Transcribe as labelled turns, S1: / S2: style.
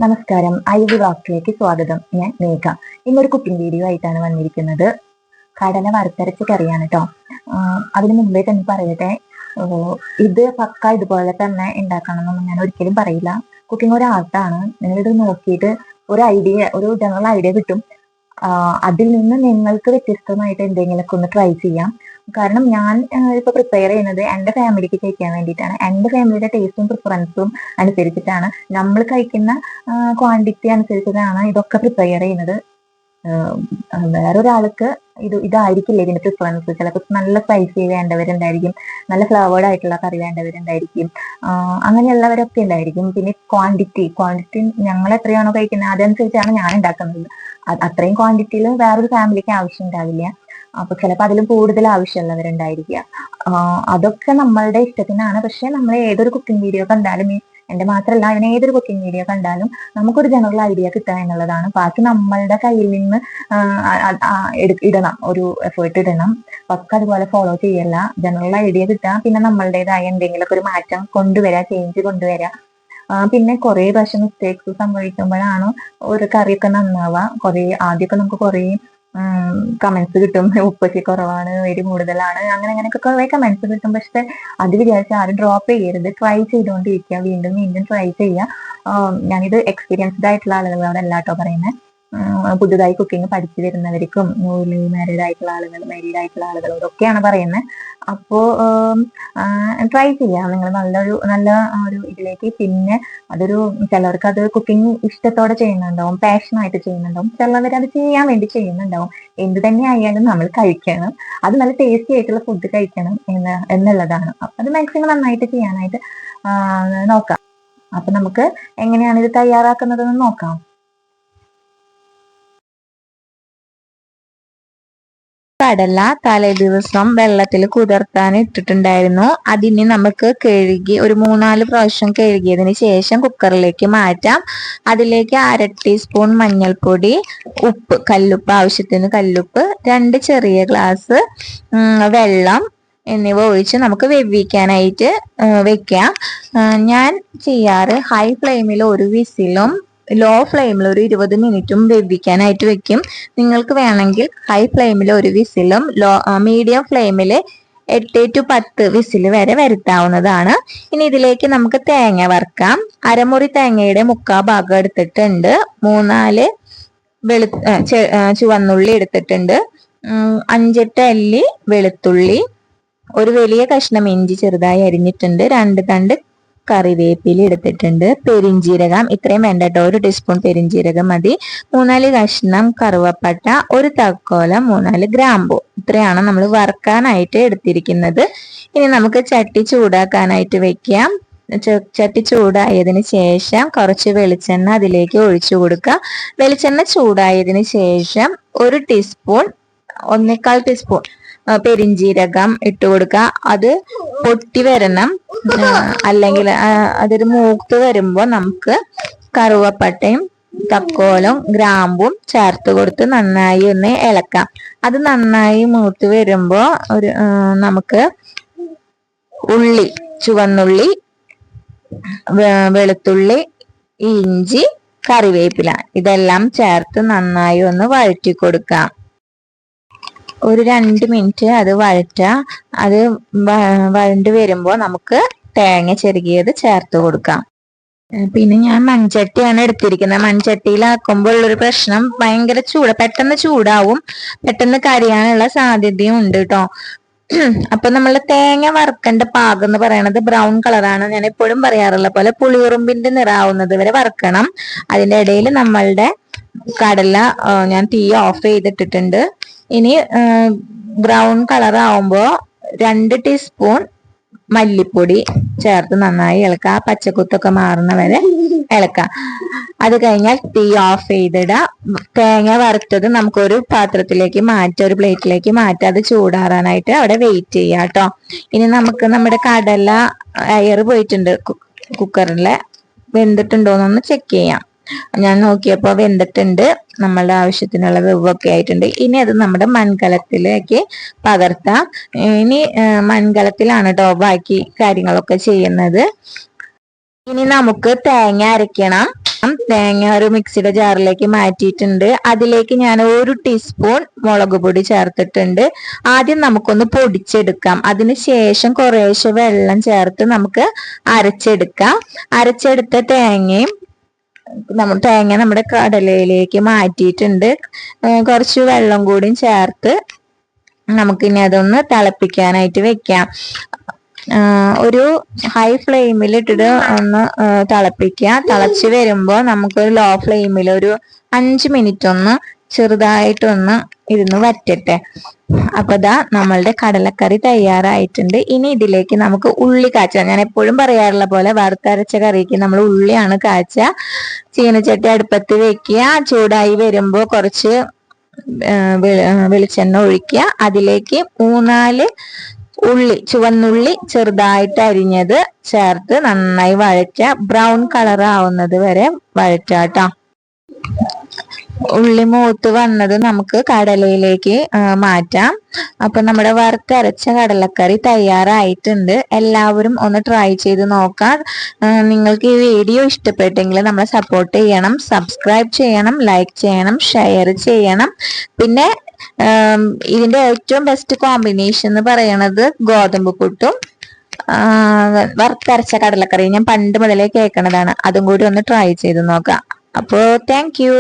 S1: നമസ്കാരം, ഐവി വ്ളോഗ്സിലേക്ക് സ്വാഗതം. ഞാൻ മേഘ. ഇന്നൊരു കുക്കിംഗ് വീഡിയോ ആയിട്ടാണ് വന്നിരിക്കുന്നത്. കടല വറുത്തരച്ച കറിയാണ് കേട്ടോ. അതിന് മുമ്പേ തന്നെ പറയട്ടെ, ഇത് പക്ക ഇതുപോലെ തന്നെ ഉണ്ടാക്കണമെന്നൊന്നും ഞാൻ ഒരിക്കലും പറയില്ല. കുക്കിംഗ് ഒരു ആർട്ടാണ്. നിങ്ങളിത് നോക്കിയിട്ട് ഒരു ജനറൽ ഐഡിയ കിട്ടും. അതിൽ നിന്ന് നിങ്ങൾക്ക് വ്യത്യസ്തമായിട്ട് എന്തെങ്കിലുമൊക്കെ ഒന്ന് ട്രൈ ചെയ്യാം. കാരണം ഞാൻ ഇപ്പൊ പ്രിപ്പയർ ചെയ്യുന്നത് എന്റെ ഫാമിലിക്ക് കഴിക്കാൻ വേണ്ടിയിട്ടാണ്. എന്റെ ഫാമിലിയുടെ ടേസ്റ്റും പ്രിഫറൻസും അനുസരിച്ചിട്ടാണ്, നമ്മൾ കഴിക്കുന്ന ക്വാണ്ടിറ്റി അനുസരിച്ചിട്ടാണ് ഇതൊക്കെ പ്രിപ്പയർ ചെയ്യുന്നത്. വേറൊരാൾക്ക് ഇതായിരിക്കില്ല ഇതിന്റെ പ്രിഫറൻസ്. ചിലപ്പോൾ നല്ല സ്പൈസി വേണ്ടവരുണ്ടായിരിക്കും, നല്ല ഫ്ലേവേർഡ് ആയിട്ടുള്ള കറി വേണ്ടവരുണ്ടായിരിക്കും, അങ്ങനെയുള്ളവരൊക്കെ ഉണ്ടായിരിക്കും. പിന്നെ ക്വാണ്ടിറ്റി ഞങ്ങൾ എത്രയാണോ കഴിക്കുന്നത് അതനുസരിച്ചാണ് ഞാൻ ഉണ്ടാക്കുന്നത്. അത്രയും ക്വാണ്ടിറ്റിയിൽ വേറൊരു ഫാമിലിക്ക് ആവശ്യം ഉണ്ടാവില്ല. അപ്പൊ ചിലപ്പോൾ അതിലും കൂടുതൽ ആവശ്യമുള്ളവരുണ്ടായിരിക്കുക. അതൊക്കെ നമ്മളുടെ ഇഷ്ടത്തിനാണ്. പക്ഷെ നമ്മൾ ഏതൊരു കുക്കിംഗ് വീഡിയോ കണ്ടാലും, എന്റെ മാത്രമല്ല, അതിന് ഏതൊരു കുക്കിംഗ് വീഡിയോ കണ്ടാലും നമുക്കൊരു ജനറൽ ഐഡിയ കിട്ടുക എന്നുള്ളതാണ്. ബാക്കി നമ്മളുടെ കയ്യിൽ നിന്ന് ഇടണം, ഒരു എഫേർട്ട് ഇടണം. പക്ക അതുപോലെ ഫോളോ ചെയ്യല്ല. ജനറൽ ഐഡിയ കിട്ടുക, പിന്നെ നമ്മളുടേതായ എന്തെങ്കിലുമൊക്കെ ഒരു മാറ്റം കൊണ്ടുവരാ, ചേഞ്ച് കൊണ്ടുവരാ. പിന്നെ കുറെ പ്രാവശ്യം മിസ്റ്റേക്സ് സംഭവിക്കുമ്പോഴാണ് ഒരു കറിയൊക്കെ നന്നാവുക. ആദ്യമൊക്കെ നമുക്ക് കുറെ കമന്റ്സ് കിട്ടും, ഉപ്പൊക്കെ കുറവാണ്, എരി കൂടുതലാണ്, അങ്ങനെയൊക്കെ കുറെ കമന്റ്സ് കിട്ടും. പക്ഷെ അത് വിചാരിച്ച് ആരും ഡ്രോപ്പ് ചെയ്യരുത്. ട്രൈ ചെയ്തുകൊണ്ടിരിക്കുക, വീണ്ടും വീണ്ടും ട്രൈ ചെയ്യുക. ഞാനിത് എക്സ്പീരിയൻസ്ഡ് ആയിട്ടുള്ള ആളുകളോട് അല്ലാട്ടോ പറയുന്നത്. പുതുതായി കുക്കിംഗ് പഠിച്ചു വരുന്നവർക്കും, ന്യൂലി മാരീഡ് ആയിട്ടുള്ള ആളുകളോടൊക്കെയാണ് പറയുന്നത്. അപ്പോ ട്രൈ ചെയ്യാം നിങ്ങൾ നല്ല ഒരു ഇതിലേക്ക്. പിന്നെ ചിലവർക്ക് അത് കുക്കിംഗ് ഇഷ്ടത്തോടെ ചെയ്യുന്നുണ്ടാവും, പാഷനായിട്ട് ചെയ്യുന്നുണ്ടാവും. ചിലവർ അത് ചെയ്യാൻ വേണ്ടി ചെയ്യുന്നുണ്ടാവും. എന്ത് തന്നെ ആയാലും നമ്മൾ കഴിക്കണം, അത് നല്ല ടേസ്റ്റി ആയിട്ടുള്ള ഫുഡ് കഴിക്കണം എന്നുള്ളതാണ്. അത് മാക്സിമം നന്നായിട്ട് ചെയ്യാനായിട്ട് നോക്കാം. അപ്പൊ നമുക്ക് എങ്ങനെയാണ് ഇത് തയ്യാറാക്കുന്നതെന്ന് നോക്കാം. കടല തലേ ദിവസം വെള്ളത്തിൽ കുതിർത്താൻ ഇട്ടിട്ടുണ്ടായിരുന്നു. അതിന് നമുക്ക് കഴുകി ഒരു 3-4 പ്രാവശ്യം കഴുകിയതിന് ശേഷം കുക്കറിലേക്ക് മാറ്റാം. അതിലേക്ക് 1/2 ടീസ്പൂൺ മഞ്ഞൾപ്പൊടി, കല്ലുപ്പ്, ആവശ്യത്തിന് കല്ലുപ്പ്, 2 ചെറിയ ഗ്ലാസ് വെള്ളം എന്നിവ ഒഴിച്ച് നമുക്ക് വേവിക്കാനായിട്ട് വെക്കാം. ഞാൻ ചെയ്യാറ് ഹൈ ഫ്ലെയിമിൽ 1 വിസിലും ലോ ഫ്ലെയിമിൽ ഒരു 20 മിനിറ്റും വേവിക്കാനായിട്ട് വെക്കും. നിങ്ങൾക്ക് വേണമെങ്കിൽ ഹൈ ഫ്ലെയിമിൽ 1 വിസിലും മീഡിയം ഫ്ലെയിമിൽ 8 to 10 വിസിൽ വരെ വരുത്താവുന്നതാണ്. ഇനി ഇതിലേക്ക് നമുക്ക് തേങ്ങ വറുക്കാം. അരമുറി തേങ്ങയുടെ 1/4 ഭാഗം എടുത്തിട്ടുണ്ട്. 3-4 ചുവന്നുള്ളി എടുത്തിട്ടുണ്ട്. 5-8 അല്ലി വെളുത്തുള്ളി, ഒരു വലിയ കഷ്ണം ഇഞ്ചി ചെറുതായി അരിഞ്ഞിട്ടുണ്ട്, 2 തണ്ട് കറിവേപ്പില എടുത്തിട്ടുണ്ട്, പെരിഞ്ജീരകം ഇത്രയും വേണ്ട കേട്ടോ, 1 ടീസ്പൂൺ പെരിഞ്ജീരകം മതി, 3-4 കഷ്ണം കറുവപ്പട്ട, 1 തക്കോലം, 3-4 ഗ്രാമ്പു. ഇത്രയാണ് നമ്മൾ വറുക്കാനായിട്ട് എടുത്തിരിക്കുന്നത്. ഇനി നമുക്ക് ചട്ടി ചൂടാക്കാനായിട്ട് വെക്കാം. ചട്ടി ചൂടായതിന് ശേഷം കുറച്ച് വെളിച്ചെണ്ണ അതിലേക്ക് ഒഴിച്ചു കൊടുക്കുക. വെളിച്ചെണ്ണ ചൂടായതിന് ശേഷം 1 ടീസ്പൂൺ 1/4 ടീസ്പൂൺ പെരിഞ്ജീരകം ഇട്ട് കൊടുക്കുക. അത് പൊട്ടി വരണം, അല്ലെങ്കിൽ അതൊരു മൂത്ത് വരുമ്പോൾ നമുക്ക് കറുവപ്പട്ടയും തക്കോലും ഗ്രാമ്പും ചേർത്ത് കൊടുത്ത് നന്നായി ഒന്ന് ഇളക്കാം. അത് നന്നായി മൂത്ത് വരുമ്പോ നമുക്ക് ചുവന്നുള്ളി, വെളുത്തുള്ളി, ഇഞ്ചി, കറിവേപ്പില ഇതെല്ലാം ചേർത്ത് നന്നായി ഒന്ന് വഴറ്റി കൊടുക്കാം. ഒരു 2 മിനിറ്റ് അത് വഴറ്റാം. അത് വഴണ്ട് വരുമ്പോൾ നമുക്ക് തേങ്ങ ചെറുകിയത് ചേർത്ത് കൊടുക്കാം. പിന്നെ ഞാൻ മൺചട്ടിയാണ് എടുത്തിരിക്കുന്നത്. മൺചട്ടിയിലാക്കുമ്പോൾ ഉള്ളൊരു പ്രശ്നം, ഭയങ്കര പെട്ടെന്ന് ചൂടാവും, പെട്ടെന്ന് കരിയാനുള്ള സാധ്യതയും ഉണ്ട് കേട്ടോ. അപ്പൊ നമ്മൾ തേങ്ങ വറുക്കേണ്ട പാകം എന്ന് പറയുന്നത് ബ്രൗൺ കളറാണ്. ഞാൻ എപ്പോഴും പറയാറുള്ള പോലെ പുളിയുറുമ്പിന്റെ നിറാവുന്നത് വരെ വറുക്കണം. അതിന്റെ ഇടയിൽ നമ്മളുടെ കടല ഞാൻ തീ ഓഫ് ചെയ്തിട്ടിട്ടുണ്ട്. ഇനി ബ്രൗൺ കളർ ആവുമ്പോ 2 ടീസ്പൂൺ മല്ലിപ്പൊടി ചേർത്ത് നന്നായി ഇളക്കുക. പച്ചക്കുത്തൊക്കെ മാറുന്ന വരെ ഇളക്കുക. അത് കഴിഞ്ഞാൽ തീ ഓഫ് ചെയ്തിടുക. തേങ്ങ വറുത്തത് നമുക്കൊരു പാത്രത്തിലേക്ക് മാറ്റാം, ഒരു പ്ലേറ്റിലേക്ക് മാറ്റാം. അത് ചൂടാറാനായിട്ട് അവിടെ വെയിറ്റ് ചെയ്യാം കേട്ടോ. ഇനി നമുക്ക് നമ്മുടെ കടല എയർ പോയിട്ടുണ്ട്, കുക്കറിലെ വെന്തിട്ടുണ്ടോന്നൊന്ന് ചെക്ക് ചെയ്യാം. ഞാൻ നോക്കിയപ്പോൾ വെന്തിട്ടുണ്ട്, നമ്മളുടെ ആവശ്യത്തിനുള്ള വെവൊക്കെ ആയിട്ടുണ്ട്. ഇനി അത് നമ്മുടെ മൺകലത്തിലേക്ക് പകർത്താം. ഇനി മൺകലത്തിലാണ് കേട്ടോ ബാക്കി കാര്യങ്ങളൊക്കെ ചെയ്യുന്നത്. ഇനി നമുക്ക് തേങ്ങ അരയ്ക്കണം. തേങ്ങ ഒരു മിക്സിയുടെ ജാറിലേക്ക് മാറ്റിയിട്ടുണ്ട്. അതിലേക്ക് ഞാൻ 1 ടീസ്പൂൺ മുളക് പൊടി ചേർത്തിട്ടുണ്ട്. ആദ്യം നമുക്കൊന്ന് പൊടിച്ചെടുക്കാം. അതിനുശേഷം കുറേശ്ശെ വെള്ളം ചേർത്ത് നമുക്ക് അരച്ചെടുക്കാം. അരച്ചെടുത്ത തേങ്ങ നമ്മുടെ കടലയിലേക്ക് മാറ്റിയിട്ടുണ്ട്. കുറച്ച് വെള്ളം കൂടി ചേർത്ത് നമുക്കിനി അതൊന്ന് തിളപ്പിക്കാനായിട്ട് വെക്കാം. ഒരു ഹൈ ഫ്ലെയിമിൽ ഇട്ടിട്ട് ഒന്ന് തിളപ്പിക്കുക. തിളച്ച് വരുമ്പോൾ നമുക്കൊരു ലോ ഫ്ലെയിമിൽ ഒരു 5 മിനിറ്റ് ഒന്ന് ചെറുതായിട്ടൊന്ന് ഇരുന്ന് വറ്റട്ടെ. അപ്പൊ ദാ നമ്മളുടെ കടലക്കറി തയ്യാറായിട്ടുണ്ട്. ഇനി ഇതിലേക്ക് നമുക്ക് ഉള്ളി കാച്ചാം. ഞാൻ എപ്പോഴും പറയാറുള്ള പോലെ വറുത്തരച്ച കറിക്ക് നമ്മൾ ഉള്ളിയാണ് കാച്ചുക. ചീനച്ചട്ടി അടുപ്പത്ത് വെക്കുക. ചൂടായി വരുമ്പോൾ കുറച്ച് വെളിച്ചെണ്ണ ഒഴിക്കുക. അതിലേക്ക് 3-4 ചുവന്നുള്ളി ചെറുതായിട്ട് അരിഞ്ഞത് ചേർത്ത് നന്നായി വഴറ്റുക. ബ്രൗൺ കളർ ആവുന്നത് വരെ വഴറ്റാട്ടോ. ഉള്ളി മൂത്ത് വന്നത് നമുക്ക് കടലയിലേക്ക് മാറ്റാം. അപ്പൊ നമ്മുടെ വറുത്തരച്ച കടലക്കറി തയ്യാറായിട്ടുണ്ട്. എല്ലാവരും ഒന്ന് ട്രൈ ചെയ്ത് നോക്കാം. നിങ്ങൾക്ക് ഈ വീഡിയോ ഇഷ്ടപ്പെട്ടെങ്കിൽ നമ്മളെ സപ്പോർട്ട് ചെയ്യണം, സബ്സ്ക്രൈബ് ചെയ്യണം, ലൈക്ക് ചെയ്യണം, ഷെയർ ചെയ്യണം. പിന്നെ ഇതിന്റെ ഏറ്റവും ബെസ്റ്റ് കോമ്പിനേഷൻ എന്ന് പറയുന്നത് ഗോതമ്പ് പുട്ടും വറുത്തരച്ച കടലക്കറി. ഞാൻ പണ്ട് മുതലേ കേൾക്കണതാണ്. അതും കൂടി ഒന്ന് ട്രൈ ചെയ്ത് നോക്കാം. അപ്പോ താങ്ക് യു.